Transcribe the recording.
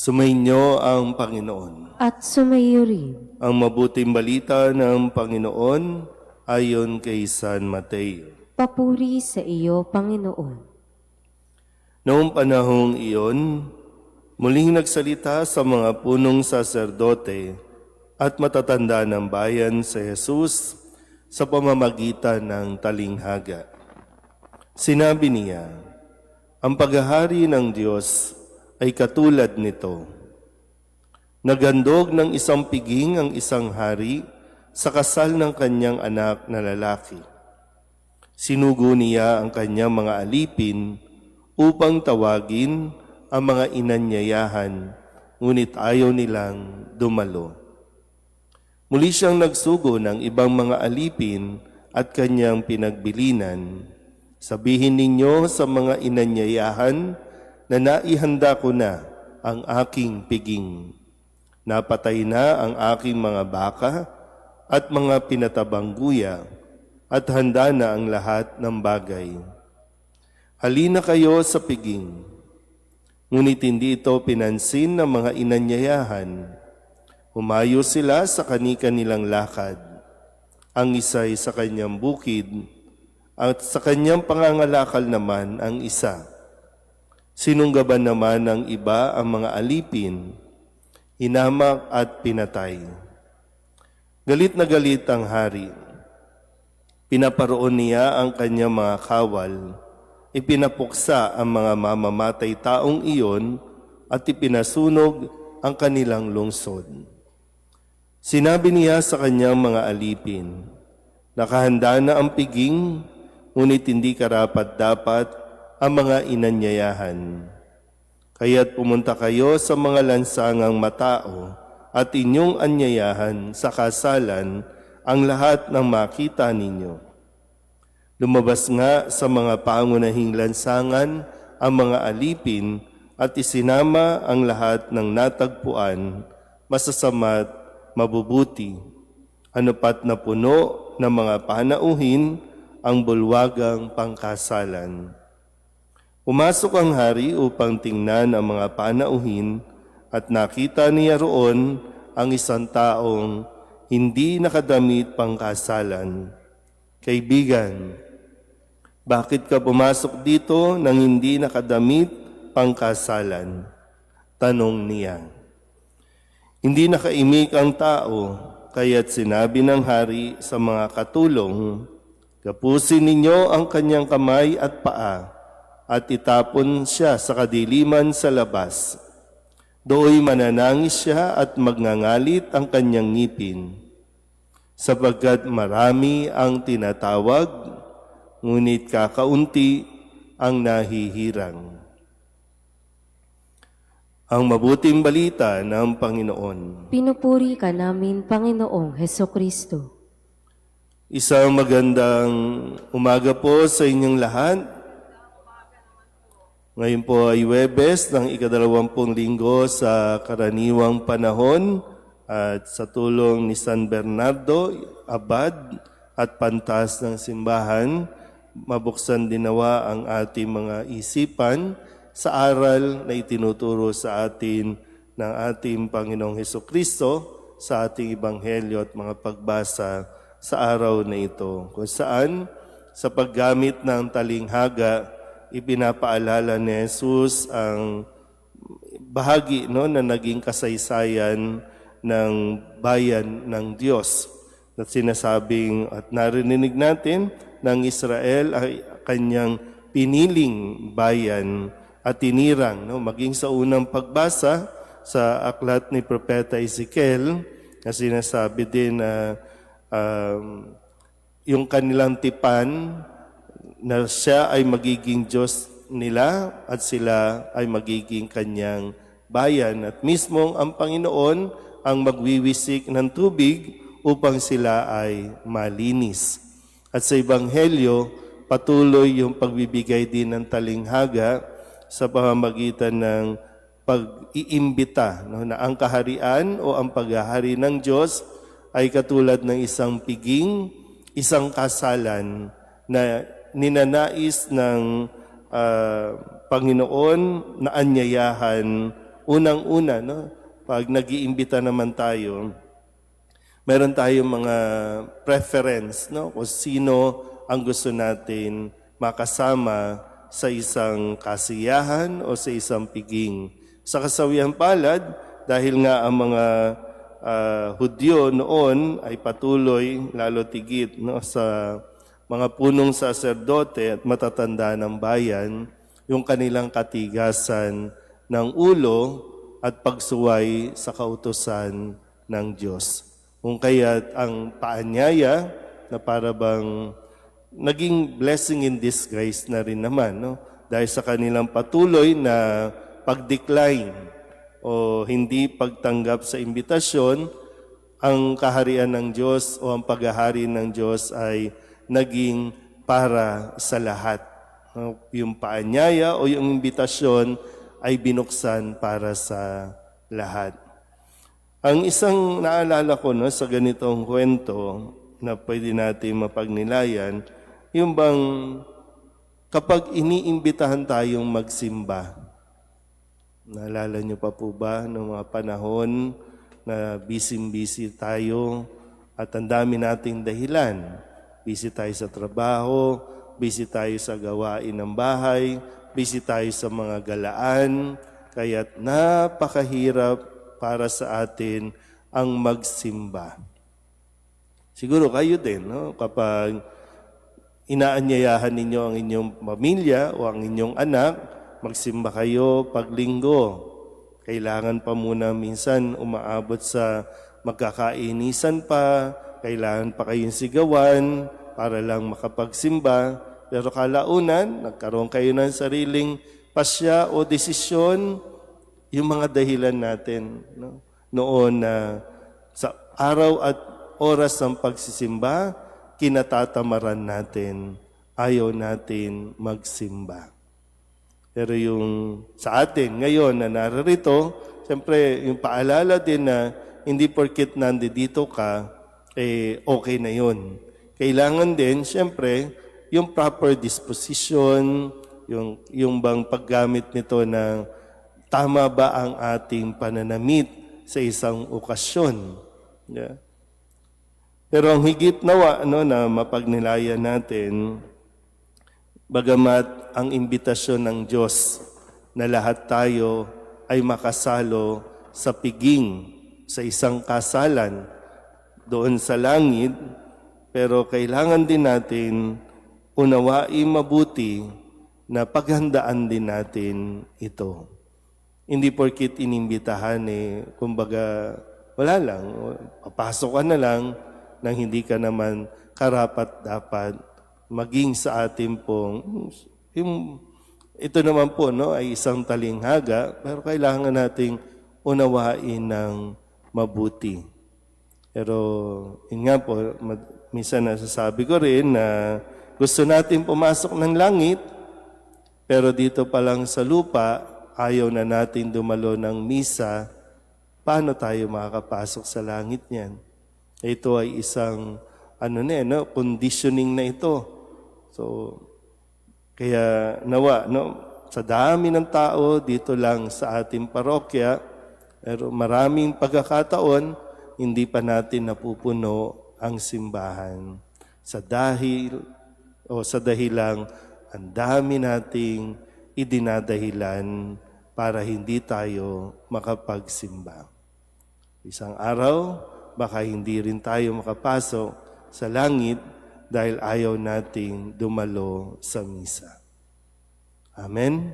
Sumainyo ang Panginoon. At sumayo rin. Ang mabuting balita ng Panginoon ayon kay San Mateo. Papuri sa iyo, Panginoon. Noong panahong iyon, muling nagsalita sa mga punong saserdote at matatanda ng bayan sa Jesus sa pamamagitan ng talinghaga. Sinabi niya, ang paghahari ng Diyos ay katulad nito. Naghandog ng isang piging ang isang hari sa kasal ng kanyang anak na lalaki. Sinugo niya ang kanyang mga alipin upang tawagin ang mga inanyayahan, ngunit ayaw nilang dumalo. Muli siyang nagsugo ng ibang mga alipin at kanyang pinagbilinan. Sabihin ninyo sa mga inanyayahan na naihanda ko na ang aking piging. Napatay na ang aking mga baka at mga pinatabang guya at handa na ang lahat ng bagay. Halina kayo sa piging. Ngunit hindi ito pinansin ng mga inanyayahan. Humayo sila sa kani-kanilang lakad. Ang isa'y sa kanyang bukid at sa kanyang pangangalakal naman ang isa. Sinunggaban naman ng iba ang mga alipin, hinamak at pinatay. Galit na galit ang hari. Pinaparoon niya ang kanyang mga kawal, ipinapuksa ang mga mamamatay taong iyon at ipinasunog ang kanilang lungsod. Sinabi niya sa kanyang mga alipin, nakahanda na ang piging, ngunit hindi karapat-dapat ang mga inanyayahan. Kaya't pumunta kayo sa mga lansangang matao at inyong anyayahan sa kasalan ang lahat ng makita ninyo. Lumabas nga sa mga pangunahing lansangan ang mga alipin at isinama ang lahat ng natagpuan, masasama't mabubuti. Ano pat na puno ng mga panauhin ang bulwagang pangkasalan. Pumasok ang hari upang tingnan ang mga panauhin at nakita niya roon ang isang taong hindi nakadamit pangkasalan. Kaibigan, bakit ka pumasok dito nang hindi nakadamit pangkasalan? Tanong niya. Hindi nakaimik ang tao, kaya't sinabi ng hari sa mga katulong, kapusin ninyo ang kanyang kamay at paa, at itapon siya sa kadiliman sa labas. Dooy mananangis siya at magngangalit ang kanyang ngipin, sapagkat marami ang tinatawag, ngunit kakaunti ang nahihirang. Ang mabuting balita ng Panginoon. Pinupuri ka namin, Panginoong Hesukristo. Isang magandang umaga po sa inyong lahat. Ngayon po ay Huwebes ng ika-20 linggo sa karaniwang panahon at sa tulong ni San Bernardo, Abad at Pantas ng Simbahan, mabuksan din nawa ang ating mga isipan sa aral na itinuturo sa atin ng ating Panginoong Hesukristo sa ating Ebanghelyo at mga pagbasa sa araw na ito, kung saan sa paggamit ng talinghaga, ipinapaalala ni Jesus ang bahagi na naging kasaysayan ng bayan ng Diyos. At sinasabing at narinig natin ng Israel ay kanyang piniling bayan at tinirang. Maging sa unang pagbasa sa aklat ni Propeta Ezekiel, na sinasabi din na yung kanilang tipan na siya ay magiging Diyos nila at sila ay magiging kanyang bayan. At mismong ang Panginoon ang magwiwisik ng tubig upang sila ay malinis. At sa Ebanghelyo, patuloy yung pagbibigay din ng talinghaga sa pamamagitan ng pag-iimbita na ang kaharian o ang paghahari ng Diyos ay katulad ng isang piging, isang kasalan na ninanais ng Panginoon na anyayahan unang-una, no? Pag nag-iimbita naman tayo, meron tayong mga preference, no? Kung sino ang gusto natin makasama sa isang kasiyahan o sa isang piging. Sa kasawiang palad, dahil nga ang mga Hudyo noon ay patuloy, lalo tigit, no, sa mga punong saserdote at matatanda ng bayan, yung kanilang katigasan ng ulo at pagsuway sa kautusan ng Diyos. Kung kaya't ang paanyaya na para bang naging blessing in disguise na rin naman, no? Dahil sa kanilang patuloy na pag-decline o hindi pagtanggap sa imbitasyon, ang kaharian ng Diyos o ang paghahari ng Diyos ay naging para sa lahat. No? Yung paanyaya o yung imbitasyon ay binuksan para sa lahat. Ang isang naalala ko, no, sa ganitong kwento na pwede natin mapagnilayan, yung bang kapag iniimbitahan tayong magsimba, naalala niyo pa po ba noong mga panahon na busy-busy tayo at ang dami nating dahilan? Busy tayo sa trabaho, busy tayo sa gawain ng bahay, busy tayo sa mga galaan, kaya't napakahirap para sa atin ang magsimba. Siguro kayo din, no? Kapag inaanyayahan ninyo ang inyong pamilya o ang inyong anak, magsimba kayo pag linggo. Kailangan pa muna minsan umaabot sa magkakainisan pa, kailangan pa kayong sigawan para lang makapagsimba. Pero kalaunan, nagkaroon kayo ng sariling pasya o desisyon, yung mga dahilan natin, no? Noon na sa araw at oras ng pagsisimba, kinatatamaran natin, ayaw natin magsimba. Pero yung sa atin ngayon na narito, siyempre yung paalala din na hindi porket nandito ka, okay na yun. Kailangan din, siyempre, yung proper disposition, yung bang paggamit nito na tama ba ang ating pananamit sa isang okasyon. Yeah. Pero ang higit nawa, no, na mapagnilayan natin, bagamat ang imbitasyon ng Diyos na lahat tayo ay makasalo sa piging sa isang kasalan doon sa langit, pero kailangan din natin unawain mabuti na paghandaan din natin ito. Hindi porkit inimbitahan, kumbaga wala lang, papasok ka na lang nang hindi ka naman karapat-dapat maging sa atin pong, ito naman po, no, ay isang talinghaga, pero kailangan nating unawain ng mabuti. Pero yun nga po, minsan nasasabi ko rin na gusto natin pumasok ng langit, pero dito pa lang sa lupa, ayaw na natin dumalo ng misa, paano tayo makakapasok sa langit niyan? Ito ay isang conditioning na ito. So, kaya nawa, no, sa dami ng tao dito lang sa ating parokya, pero maraming pagkakataon, hindi pa natin napupuno ang simbahan. Sa dahilang ang dami nating idinadahilan para hindi tayo makapagsimba. Isang araw, baka hindi rin tayo makapasok sa langit dahil ayaw nating dumalo sa misa. Amen?